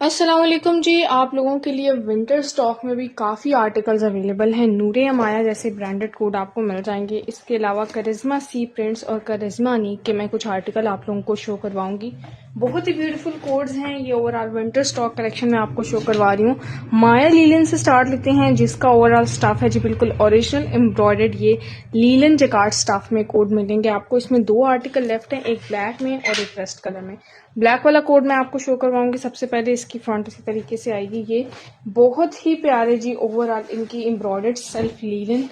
अस्सलाम वालेकुम जी। आप लोगों के लिए विंटर स्टॉक में भी काफ़ी आर्टिकल्स अवेलेबल हैं। नूरे अमाया जैसे ब्रांडेड कोड आपको मिल जाएंगे। इसके अलावा करिश्मा सी प्रिंट्स और करिश्मा नी के मैं कुछ आर्टिकल आप लोगों को शो करवाऊंगी। बहुत ही ब्यूटीफुल कोड्स हैं। ये ओवरऑल विंटर स्टॉक कलेक्शन में आपको शो करवा रही हूँ। माया लीलन से स्टार्ट लेते हैं, जिसका ओवरऑल स्टाफ है जी बिल्कुल ओरिजिनल एम्ब्रॉयडर्ड। ये लीलन जकार्ड स्टाफ में कोड मिलेंगे आपको। इसमें दो आर्टिकल लेफ्ट हैं, एक ब्लैक में और एक रस्ट कलर में। ब्लैक वाला कोड मैं आपको शो करवाऊंगी। सबसे पहले इसकी फ्रंट इसी तरीके से आएगी। ये बहुत ही प्यारे जी ओवरऑल इनकी embroidered self linen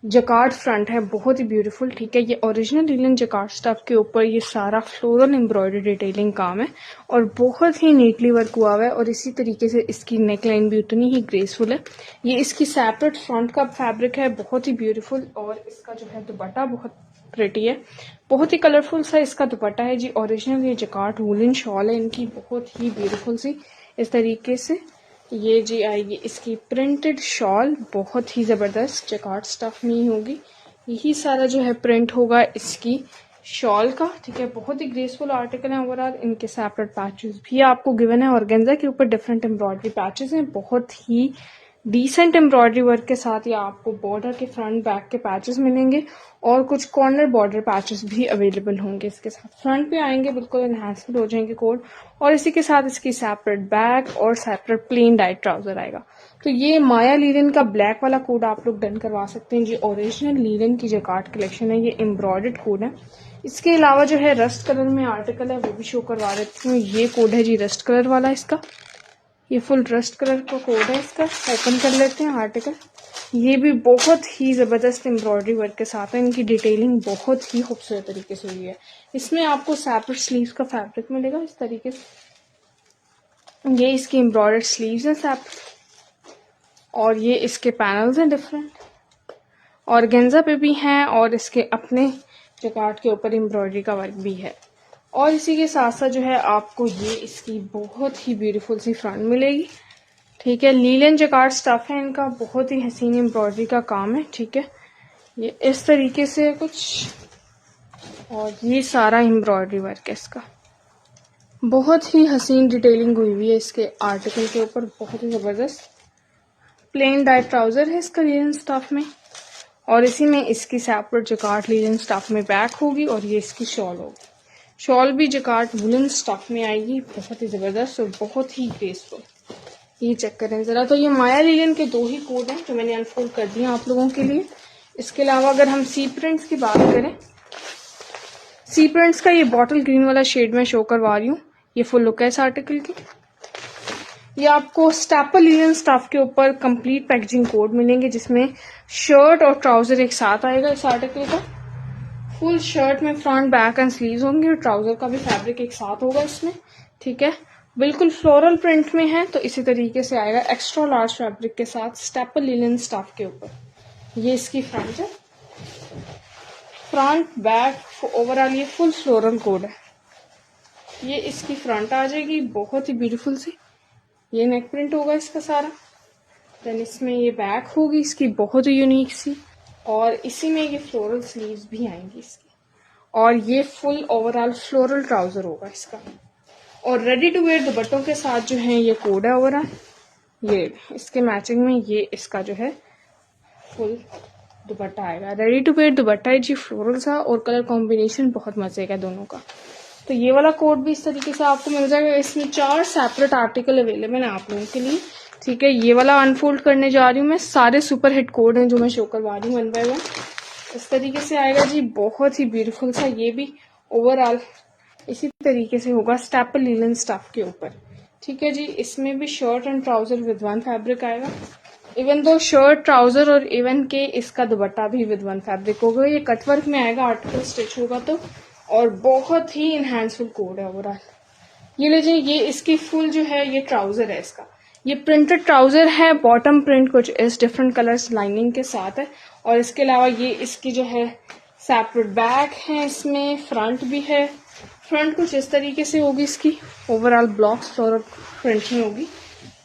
jacquard front है, बहुत ही ब्यूटीफुल। ठीक है, ये ओरिजिनल लीलन जकार्ड स्टफ के ऊपर ये सारा फ्लोरल एम्ब्रॉयडरी डिटेलिंग काम है और बहुत ही नीटली वर्क हुआ हुआ है। और इसी तरीके से इसकी नेक लाइन भी उतनी ही ग्रेसफुल है। ये इसकी सेपरेट फ्रंट का फैब्रिक है, बहुत ही ब्यूटीफुल। और इसका जो है दुपट्टा बहुत प्रिटी है, बहुत ही कलरफुल सा इसका दुपट्टा है जी। ओरिजिनल ये जकार्ड वूलन शॉल है इनकी, बहुत ही ब्यूटीफुल सी। इस तरीके से ये जी आएगी इसकी प्रिंटेड शॉल, बहुत ही ज़बरदस्त जकार्ड स्टफ में ही होगी। यही सारा जो है प्रिंट होगा इसकी शॉल का। ठीक है, बहुत ही ग्रेसफुल आर्टिकल है ओवरऑल। इनके सेपरेट पैचेस भी आपको गिवन है। ऑर्गेन्जा के ऊपर डिफरेंट एम्ब्रॉयडरी पैचेस हैं, बहुत ही डिसेंट एम्ब्रॉयडरी वर्क के साथ। ये आपको बॉर्डर के फ्रंट बैक के पैचेस मिलेंगे और कुछ कॉर्नर बॉर्डर पैचेस भी अवेलेबल होंगे इसके साथ। फ्रंट पे आएंगे बिल्कुल एनहांसमेंट हो जाएंगे कोड। और इसी के साथ इसकी सेपरेट बैक और सेपरेट प्लेन डाइट ट्राउजर आएगा। तो ये माया लीलन का ब्लैक वाला कोड आप लोग डन करवा सकते हैं जी। ओरिजिनल लीलन की जकार्ड कलेक्शन है, ये एम्ब्रॉयडर्ड कोड है। इसके अलावा जो है रस्ट कलर में आर्टिकल है, वो भी शो करवा देती हूँ। ये कोड है जी रस्ट कलर वाला इसका। ये फुल रस्ट कलर का कोड है इसका। ओपन कर लेते हैं आर्टिकल। ये भी बहुत ही ज़बरदस्त एम्ब्रॉयडरी वर्क के साथ है। इनकी डिटेलिंग बहुत ही खूबसूरत तरीके से हुई है। इसमें आपको सेपरेट स्लीव्स का फैब्रिक मिलेगा इस तरीके से। ये इसकी एम्ब्रॉयडर्ड स्लीव्स हैं सेपरेट, और ये इसके पैनल्स हैं डिफरेंट। ऑर्गेन्जा पे भी हैं और इसके अपने जकार्ड के ऊपर एम्ब्रॉयडरी का वर्क भी है। और इसी के साथ साथ जो है आपको ये इसकी बहुत ही ब्यूटीफुल सी फ्रंट मिलेगी। ठीक है, लीलन जकार्ड स्टफ है इनका, बहुत ही हसीन एम्ब्रॉयडरी का काम है। ठीक है, ये इस तरीके से कुछ, और ये सारा एम्ब्रॉयडरी वर्क है इसका। बहुत ही हसीन डिटेलिंग हुई हुई है इसके आर्टिकल के ऊपर, बहुत ही ज़बरदस्त। प्लेन डाइट ट्राउजर है इसका लीलन स्टफ में, और इसी में इसकी सेपरेट जकार्ड लीलन स्टफ में बैक होगी। और ये इसकी शॉल होगी। शॉल भी जकार्ड वुलन स्टफ में आएगी, बहुत ही ज़बरदस्त और बहुत ही ग्रेसफुल। ये चेक करें ज़रा। तो ये माया लीलन के दो ही कोड हैं जो मैंने अनफोल्ड कर दिए आप लोगों के लिए। इसके अलावा अगर हम सी प्रिंट्स की बात करें, सी प्रिंट्स का ये बॉटल ग्रीन वाला शेड में शो करवा रही हूँ। ये फुल लुक है इस आर्टिकल की। ये आपको स्टेपल लीलन स्टफ के ऊपर कंप्लीट पैकेजिंग कोड मिलेंगे, जिसमें शर्ट और ट्राउजर एक साथ आएगा इस आर्टिकल का। फुल शर्ट में फ्रंट बैक एंड स्लीव्स होंगे और ट्राउजर का भी फैब्रिक एक साथ होगा इसमें। ठीक है, बिल्कुल फ्लोरल प्रिंट में है, तो इसी तरीके से आएगा एक्स्ट्रा लार्ज फैब्रिक के साथ स्टेपल लिनन स्टफ के ऊपर। ये इसकी फ्रंट है, फ्रंट बैक ओवरऑल ये फुल फ्लोरल कोड है। ये इसकी फ्रंट आ जाएगी, बहुत ही ब्यूटीफुल सी। ये नेक प्रिंट होगा इसका सारा। देन इसमें ये बैक होगी इसकी, बहुत ही यूनिक सी। और इसी में ये फ्लोरल स्लीव्स भी आएंगी इसकी। और ये फुल ओवरऑल फ्लोरल ट्राउजर होगा इसका। और रेडी टू वेयर दुपट्टों के साथ जो है ये कोड है ओवरऑल। ये इसके मैचिंग में ये इसका जो है फुल दुपट्टा आएगा। रेडी टू वेयर दुपट्टा है जी, फ्लोरल सा, और कलर कॉम्बिनेशन बहुत मजे का दोनों का। तो ये वाला कोड भी इस तरीके से आपको मिल जाएगा। इसमें 4 सेपरेट आर्टिकल अवेलेबल है आप लोगों के लिए। ठीक है, ये वाला अनफोल्ड करने जा रही हूँ मैं। सारे सुपर हिट कोड हैं जो मैं शो करवा रही हूँ 1 बाय 1। इस तरीके से आएगा जी, बहुत ही ब्यूटीफुल सा। ये भी ओवरऑल इसी तरीके से होगा स्टेपल लीलन स्टफ के ऊपर। ठीक है जी, इसमें भी shirt and trouser with one fabric आएगा। इवन दो शर्ट ट्राउजर और इवन के इसका दुपट्टा भी विद वन फैब्रिक होगा। ये कटवर्क में आएगा, आर्टिकल स्टिच होगा तो। और बहुत ही इनहैंसफुल कोड है ओवरऑल। ये लीजिए, ये इसकी फुल जो है ये ट्राउजर है इसका। ये प्रिंटेड ट्राउजर है, बॉटम प्रिंट कुछ इस डिफरेंट कलर्स लाइनिंग के साथ है। और इसके अलावा ये इसकी जो है सेपरेट बैक है, इसमें फ्रंट भी है। फ्रंट कुछ इस तरीके से होगी इसकी, ओवरऑल ब्लॉक्स फ्लोरल प्रिंट में होगी।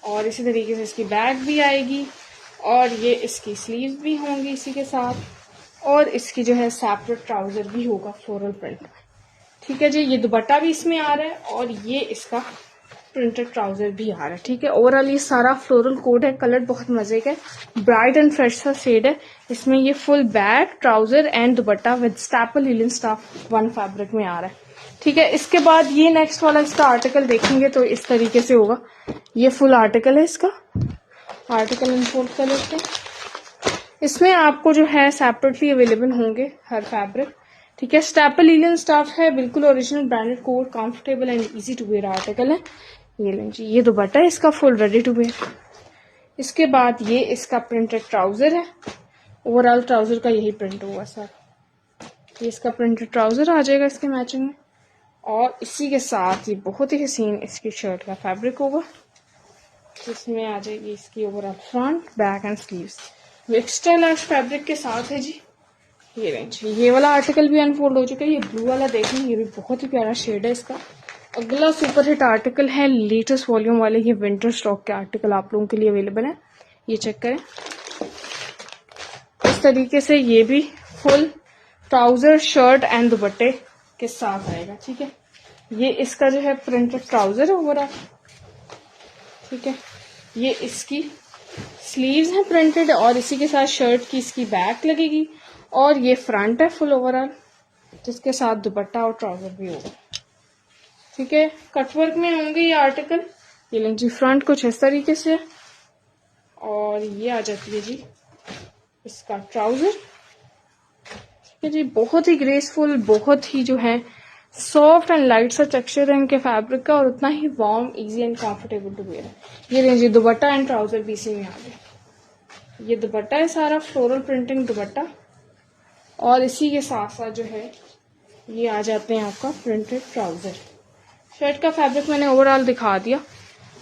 और इसी तरीके से इसकी बैक भी आएगी, और ये इसकी स्लीव्स भी होंगी इसी के साथ। और इसकी जो है सेपरेट ट्राउजर भी होगा फ्लोरल प्रिंट में। ठीक है जी, ये दुपट्टा भी इसमें आ रहा है, और ये इसका प्रिंटेड ट्राउजर भी आ रहा है। ठीक है, ओवरऑल ये सारा फ्लोरल कोड है। कलर बहुत मजे का है, ब्राइट एंड फ्रेश सा शेड है। इसमें ये full back trouser and dupatta with staple linen stuff one fabric में आ रहा है। ठीक है, इसके बाद ये नेक्स्ट वाला इसका आर्टिकल देखेंगे तो इस तरीके से होगा। ये फुल आर्टिकल है, इसका आर्टिकल अनफोल्ड कर लेते हैं। इसमें आपको जो है सेपरेटली अवेलेबल होंगे हर फैब्रिक। ठीक है, स्टैपल लीलन स्टफ है, बिल्कुल original branded code, comfortable and easy to wear article है। ये लें जी, ये दुपट्टा है इसका फुल रेडी टू वेयर। इसके बाद ये इसका प्रिंटेड ट्राउजर है। ओवरऑल ट्राउजर का यही प्रिंट होगा सर। ये इसका प्रिंटेड ट्राउजर आ जाएगा इसके मैचिंग में, और इसी के साथ ये बहुत ही हसीन इसकी शर्ट का फैब्रिक होगा, जिसमें आ जाएगी इसकी overall front, back and sleeves. Extra large fabric के साथ है जी। ये रेंज, ये वाला आर्टिकल भी अनफोल्ड हो चुका है। ये ब्लू वाला देखें, ये भी बहुत ही प्यारा शेड है इसका। अगला सुपर हिट आर्टिकल है, लेटेस्ट वॉल्यूम वाले ये विंटर स्टॉक के आर्टिकल आप लोगों के लिए अवेलेबल है। ये चेक करें, इस तरीके से ये भी फुल ट्राउजर, शर्ट एंड दुपट्टे के साथ आएगा। ठीक है, ये इसका जो है प्रिंटेड ट्राउजर है ओवरऑल। ठीक है, ये इसकी स्लीव्स हैं प्रिंटेड, और इसी के साथ शर्ट की इसकी बैक लगेगी, और ये फ्रंट है फुल ओवरऑल, जिसके साथ दुपट्टा और ट्राउजर भी होगा। ठीक है, कटवर्क में होंगे ये आर्टिकल। ये लें जी, फ्रंट कुछ इस तरीके से, और ये आ जाती है जी इसका ट्राउजर। ठीक है जी, बहुत ही ग्रेसफुल, बहुत ही जो है सॉफ्ट एंड लाइट सा टेक्सचर है इनके फैब्रिक का, और उतना ही warm, easy and comfortable to wear है। ये लें जी, दुपट्टा एंड ट्राउजर भी इसी में आ गए। ये दुपट्टा है सारा फ्लोरल प्रिंटिंग दुपट्टा, और इसी के साथ साथ जो है ये आ जाते हैं आपका प्रिंटेड ट्राउजर। शर्ट का फैब्रिक मैंने ओवरऑल दिखा दिया।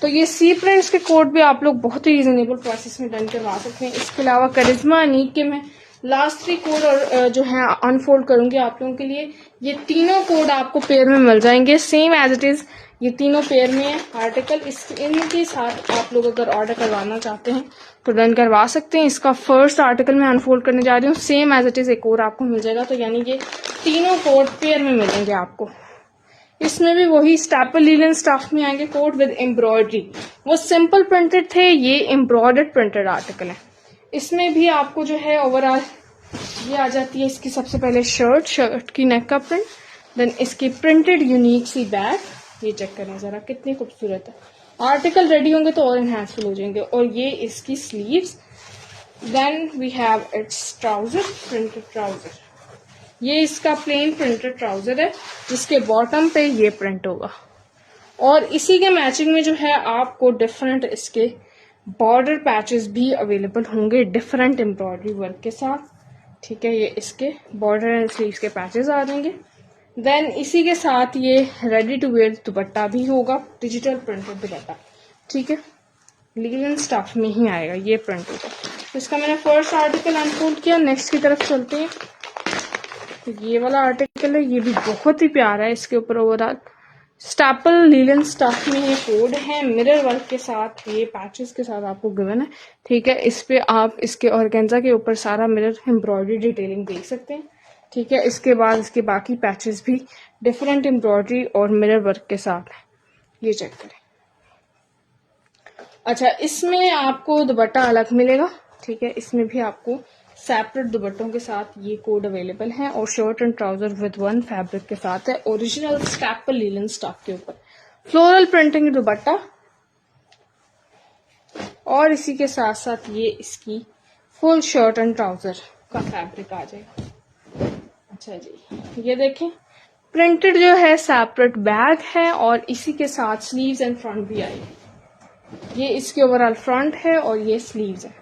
तो ये सी प्रिंट्स के कोड भी आप लोग बहुत ही रीजनेबल प्राइसेस में डन करवा सकते हैं। इसके अलावा करिश्मा अनीक के मैं लास्ट 3 कोड और जो है अनफोल्ड करूंगी आप लोगों के लिए। ये तीनों कोड आपको पेयर में मिल जाएंगे, सेम एज इट इज। ये तीनों पेयर में है आर्टिकल। इनके साथ आप लोग अगर ऑर्डर करवाना चाहते हैं तो डन करवा सकते हैं। इसका फर्स्ट आर्टिकल मैं अनफोल्ड करने जा रही हूँ, सेम एज इट इज एक और आपको मिल जाएगा। तो यानी ये तीनों कोड पेयर में मिलेंगे आपको। इसमें भी वही स्टैपल लीलन स्टफ में आएंगे कोड विद एम्ब्रॉयडरी। वो सिंपल प्रिंटेड थे, ये एम्ब्रॉयडर्ड प्रिंटेड आर्टिकल है। इसमें भी आपको जो है ओवरऑल ये आ जाती है इसकी सबसे पहले शर्ट की नेक का प्रिंट, देन इसकी प्रिंटेड यूनिक सी बैक। ये चेक करें जरा कितनी खूबसूरत है। आर्टिकल रेडी होंगे तो और एनहांसफुल हो जाएंगे। और ये इसकी sleeves, then we have its trouser, printed trouser. ये इसका प्लेन प्रिंटेड ट्राउजर है, जिसके बॉटम पे ये प्रिंट होगा, और इसी के मैचिंग में जो है आपको डिफरेंट इसके बॉर्डर पैचेस भी अवेलेबल होंगे डिफरेंट एम्ब्रॉयडरी वर्क के साथ। ठीक है, ये इसके बॉर्डर एंड स्लीव्स के पैचेस आ जाएंगे। देन इसी के साथ ये रेडी टू वेयर दुपट्टा भी होगा, डिजिटल प्रिंटेड दुपट्टा। ठीक है, लीलन स्टफ में ही आएगा ये प्रिंट होगा। तो इसका मैंने फर्स्ट आर्टिकल अनफोल्ड किया। नेक्स्ट की तरफ चलते हैं। तो ये वाला आर्टिकल है, ये भी बहुत ही प्यारा है। इसके ऊपर ओवरऑल स्टैपल लीलन स्टफ में ये कोड है, मिरर वर्क के साथ, ये पैचेस के साथ आपको गिवन है। ठीक है, इस पे आप इसके ऑर्गेन्जा के ऊपर सारा मिरर एम्ब्रॉयडरी डिटेलिंग देख सकते हैं। ठीक है, इसके बाद इसके बाकी पैचेस भी डिफरेंट एम्ब्रॉयडरी और मिरर वर्क के साथ है। ये चेक करें। अच्छा, इसमें आपको दुपट्टा अलग मिलेगा। ठीक है, इसमें भी आपको सेपरेट दुपट्टों के साथ ये कोड अवेलेबल है, और shirt and trouser with one fabric के साथ है, ओरिजिनल स्टैपल लीलन स्टफ के ऊपर फ्लोरल प्रिंटिंग दुपट्टा, और इसी के साथ साथ ये इसकी फुल शर्ट एंड ट्राउजर का फैब्रिक आ जाएगा। अच्छा जी, ये देखें प्रिंटेड जो है सेपरेट बैग है, और इसी के साथ स्लीव्स एंड फ्रंट भी आएगी। ये इसके ओवरऑल फ्रंट है और ये स्लीव्स है,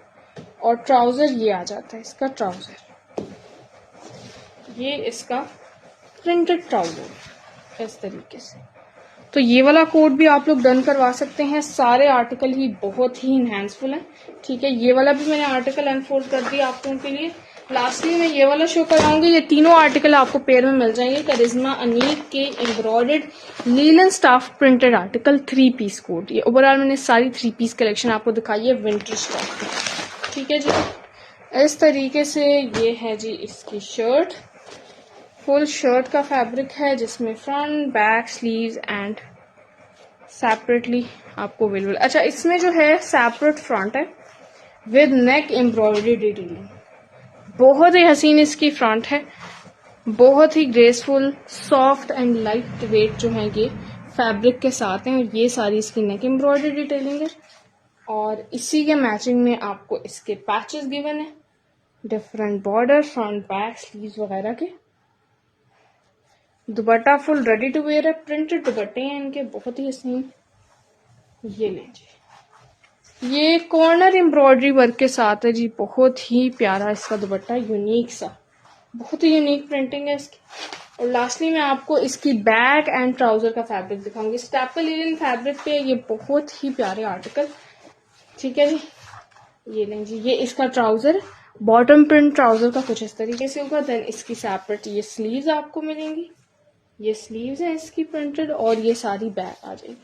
और ट्राउजर ये आ जाता है इसका ट्राउजर। ये इसका प्रिंटेड ट्राउजर इस तरीके से। तो ये वाला कोड भी आप लोग डन करवा सकते हैं। सारे आर्टिकल ही बहुत ही इनहैंसफुल हैं। ठीक है, ये वाला भी मैंने आर्टिकल अनफोल्ड कर दिया आप लोगों के लिए। लास्टली मैं ये वाला शो कराऊंगी। ये तीनों आर्टिकल आपको पेयर में मिल जाएंगे। करिश्मा अनीक के embroidered linen stuff printed article 3 piece code. ये ओवरऑल मैंने सारी 3 पीस कलेक्शन आपको दिखाई है विंटर स्टॉक में। ठीक है जी, इस तरीके से ये है जी इसकी शर्ट। फुल शर्ट का फैब्रिक है, जिसमें front, back, sleeves and separately आपको अवेलेबल। अच्छा, इसमें जो है सेपरेट फ्रंट है विद नेक एम्ब्रॉयडरी डिटेलिंग। बहुत ही हसीन इसकी फ्रंट है, बहुत ही graceful, soft and light weight जो है ये फैब्रिक के साथ हैं। और ये सारी इसकी नेक एम्ब्रॉयडरी डिटेलिंग है और इसी के मैचिंग में आपको इसके पैचेस गिवन है, different border, front back sleeves वगैरह के। Dupatta full ready to wear है, प्रिंटेड दुपट्टे हैं इनके, बहुत ही हसीन। ये लीजिए, ये कॉर्नर एम्ब्रॉयडरी वर्क के साथ है जी, बहुत ही प्यारा इसका दुपट्टा, यूनिक सा, बहुत ही यूनिक प्रिंटिंग है इसकी। और लास्टली मैं आपको इसकी बैक एंड ट्राउजर का फैब्रिक दिखाऊंगी। स्टेपल लिनन फैब्रिक पे ये बहुत ही प्यारे आर्टिकल, ठीक है जी। ये लें जी, ये इसका ट्राउजर, बॉटम प्रिंट ट्राउजर का कुछ इस तरीके से होगा। देन इसकी सेपरेट ये स्लीव्स आपको मिलेंगी, ये स्लीव्स है इसकी प्रिंटेड, और ये सारी बैक आ जाएगी।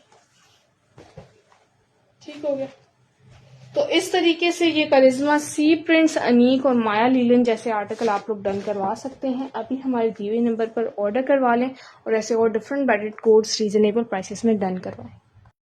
ठीक हो गया। तो इस तरीके से ये करिश्मा सी प्रिंट्स, अनीक और माया लीलन जैसे आर्टिकल आप लोग डन करवा सकते हैं। अभी हमारे दिए हुए नंबर पर ऑर्डर करवा लें और ऐसे और different branded codes reasonable prices में डन करवाएं।